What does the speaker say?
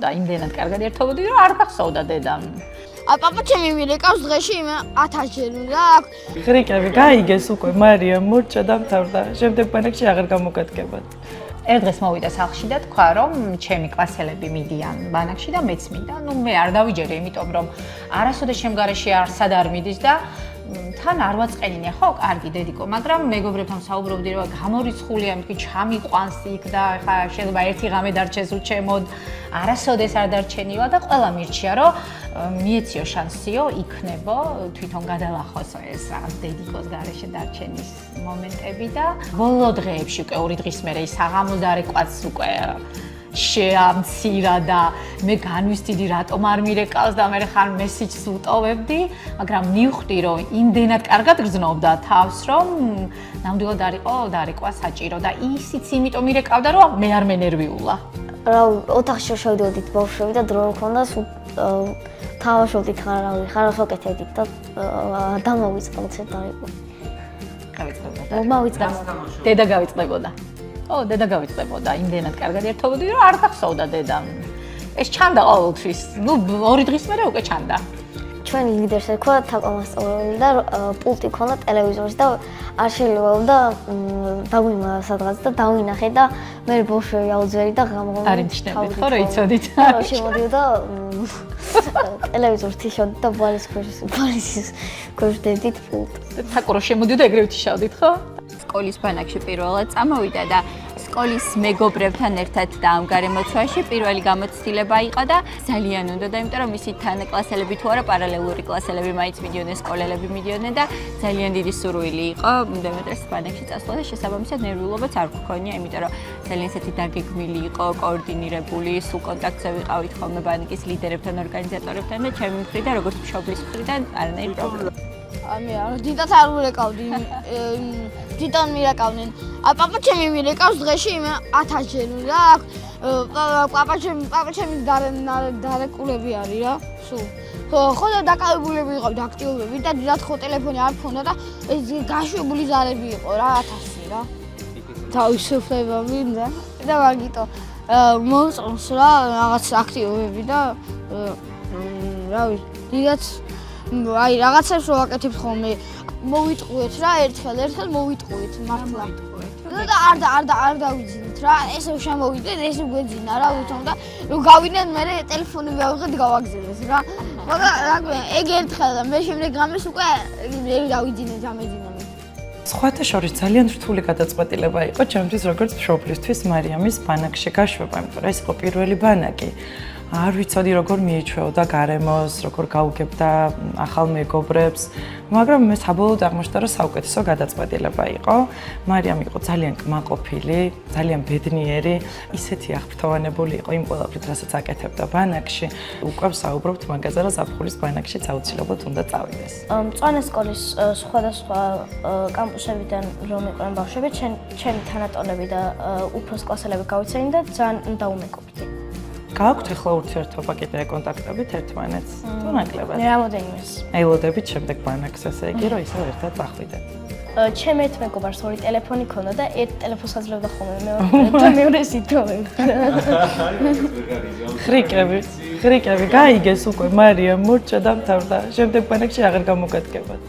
და იმდენად კარგად ერთობოდი, რომ არ გახსოვდა დედამ. პაპა ჩემი მირეკავს დღეში 1000 ჯერ უნდა აქ. ხრიკები გაიგეს უკვე მარიამ მორჩა დამთავრდა. შემდეგ ბანაკში აღარ გამოგადგებათ. ერთ დღეს მოვიდა სახლში და თქვა, რომ ჩემი კლასელები მიდიან ბანაკში და მეც მინდა. მე არ დავიჯერე, იმიტომ რომ არასოდეს შემგარეში არსად არ მიდის და თან არ ვაწყენინე, ხო, კარგი დედიკო, მაგრამ მეგობრებთან საუბრობდი, რომ გამორიცხულია, მეთქი ჩამიყვანს იქ და ხა შეიძლება ერთი ღამე დარჩეს უჩემოდ, არასოდეს არ დარჩენილა და ყველა მირჩია, რომ მიეციო შანსიო, იქნებო, თვითონ გადალახოს ეს რაღაც დედიკოს გარეშე დარჩენის მომენტები და ბოლო დღეებში უკვე 2 დღის მერე ის აღამოდარეკვაც უკვე შეამცირა და მე განვისდიდი რატომ არ მირეკავს და მე ხარ მესიჯს ვუტოვებდი, მაგრამ მივხვდი რომ იმდენად კარგად გრძნობდა თავს, რომ ნამდვილად დარეკვა საჭირო და ისიც იმიტომ მირეკავდა, რომ მე არ მენერვიულა. რა ოთახში შევდიოდით ბავშვები და დრო მქონდა თამაშობდით ხარავს ვაკეთებდით და დამოვიწყდით დარეკვა. დედა გავიწყდებოდა. დედა გავიწყდებოდა, იმდენად კარგად ერთობოდი, რომ არ გახსოვდა დედამ. ეს ჩანდა ყოველთვის. 2 დღის მერე უკვე ჩანდა. ჩვენი ლიდერს ერქვა თაყვანასწორებელი და პულტი ქონდა ტელევიზორის და არ შეიძლება დაგვიმა სადღაც და დავინახე და მე ბავშვები აუძვერი და გამოვიდა. არ იმჩნევდით ხო, რომ იცოდით? შემოდიოდა ტელევიზორს თიშავდით და ბალის ქვეშ დევდით პულტს. თაკურო შემოდიოდა ეგრევე თიშავდით ხო? სკოლის ბანაკში პირველად წამოვიდა და სკოლის მეგობრებთან ერთად დაამგარემოცვაში პირველი გამოცდილება იყო და ძალიან უნდა, იმიტომ რომ მისი თანაკლასელები თუ არა პარალელური კლასელები მაინც მიდიოდნენ, სკოლელები მიდიოდნენ და ძალიან დიდი სურვილი იყო დემეტრეს ბანაკში წასვლა და შესაბამისად ნერვიულობაც არ გქონია, იმიტომ რომ ძალიან ისეთი დაგეგმილი იყო, კოორდინირებული, სულ კონტაქტზე ვიყავით ხოლმე ბანკის ლიდერებთან, ორგანიზატორებთან და ჩემი მხრიდან, როგორც მშობლის მხრიდან არანაირი პრობლემა. დიდად არ მირეკავდი, დიდად მირეკავდნენ. პაპა ჩემი მირეკავს დღეში 1000 ჯერ უნდა აქ. პაპა ჩემი დარეკულები არის რა, სულ. ხო და დაკავებულები იყავით აქტიობები და დიდად ხო ტელეფონი არ მქონდა და ეს გაშვებული ზარები იყო რა 1000 რა. თავისუფლება მინდა და მაგიტო მომწონს რა რაღაც აქტიობები და რა ვიცი, დიდად აი რაღაცებს რო ვაკეთებ ხოლმე მოვიტყუეთ რა ერთხელ მოვიტყუეთ მართლა და არ დავიძინეთ რა ესე შემოვიდეთ ესე გვეძინა რა ვითომ და რო გავინეთ მე ტელეფონი გავიღეთ გავაგზავნეს რა მაგრამ ეგ ერთხელ და მე შემდეგ გამეს უკვე მე დავიძინეთ ამეძინა მე სხვათა შორის ძალიან რთული გადაწყვეტილება იყო ჩემთვის როგორც მშობლისთვის მარიამის ბანაკში გაშვება, იმიტომ რომ ეს იყო პირველი ბანაკი. არ ვიცოდი როგორ მიიჩვეოდა გარემოს, როგორ გაუგებდა ახალ მეგობრებს, მაგრამ მე საბოლოოდ აღმოჩნდა, რომ საუკეთესო გადაწყვეტილება იყო. მარიამ იყო ძალიან კმაყოფილი, ძალიან ბედნიერი, ისეთი აღფრთოვანებული იყო იმ ყველაფრით, რასაც აკეთებდა ბანაკში. უკვე ვსაუბრობთ მაგაზე, რომ ზაფხულის ბანაკშიც აუცილებლად უნდა წავიდეს. მწვანე სკოლის სხვადასხვა კამპუსებიდან რომ იყვნენ ბავშვები, ჩემი თანატოლები და უფროს კლასელები გავიცანი და ძალიან დაუმეგობრდი. გააქვთ ახლა ურთიერთობა კიდე კონტაქტებით ერთმანეთს თუ ნაკლებად? რამოდენიმეს. ელოდებით შემდეგ ბანაკს, ესე იგი, რომ ისევ ერთად წახვიდეთ. ჩემ ერთ მეგობარს 2 ტელეფონი ქონდა და ერთ ტელეფონს აძლევდა ხოლმე მეორე სიტყვები. ხრიკები გაიგეს უკვე მარიამ მორჩა დამთავრდა. შემდეგ ბანაკში აღარ გამოგადგებათ.